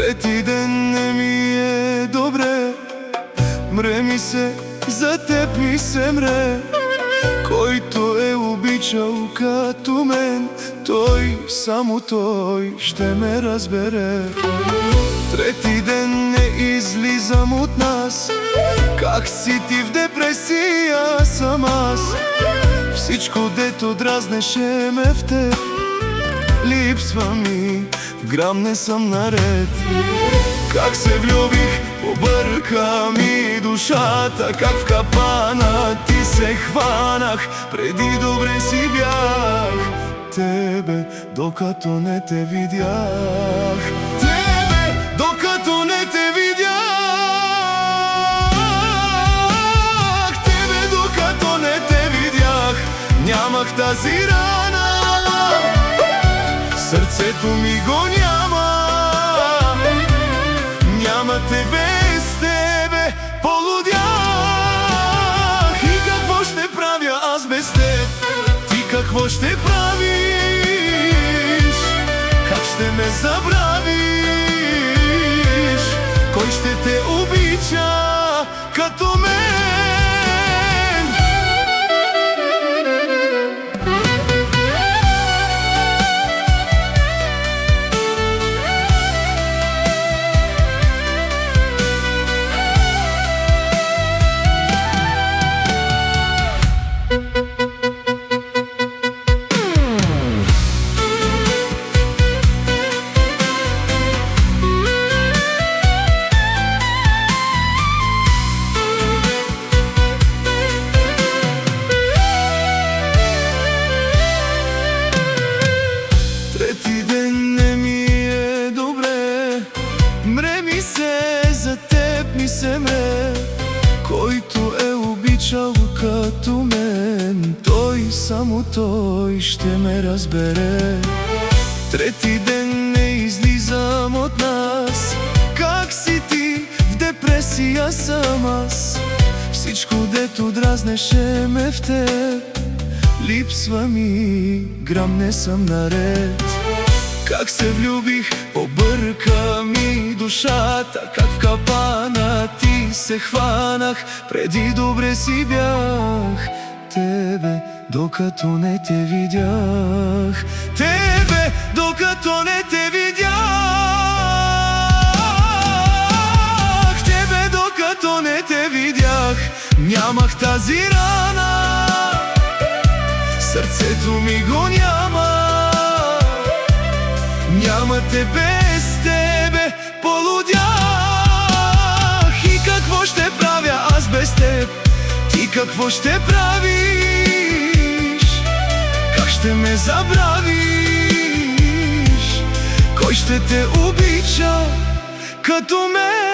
Трети ден не ми е добре, мре ми се, за теб ми се мре. Който е обичал като мен, той, само той ще ме разбере. Трети ден не излизам от нас, как си ти в депресия съм аз. Всичко дето дразнеше ме в теб липсва ми, грам не съм наред. Как се влюбих, побърка ми душата, как в капана ти се хванах. Преди добре си бях тебе, докато не те видях. Тебе, докато не те видях. Тебе, докато не те видях. Нямах тази рана, сърцето ми го няма. Няма те без тебе, полудях. И какво ще правя аз без теб? Ти какво ще правиш? Как ще ме забравиш? Кой ще те обича като мен? Трети ден не ми е добре, мре ми се, за теб ми се мре. Който е обичал като мен, той, само той ще ме разбере. Трети ден не излизам от нас, как си ти в депресия съм аз. Всичко дето дразнеше ме в теб липсва ми, грам не съм наред. Как се влюбих, побърка ми душата, как в капана ти се хванах. Преди добре си бях тебе, докато не те видях. Тебе, докато не те видях. Тебе, докато не те видях. Нямах тази рана, сърцето ми го няма. Няма те без тебе, полудях. И какво ще правя аз без теб? Ти какво ще правиш? Как ще ме забравиш? Кой ще те обича като мен?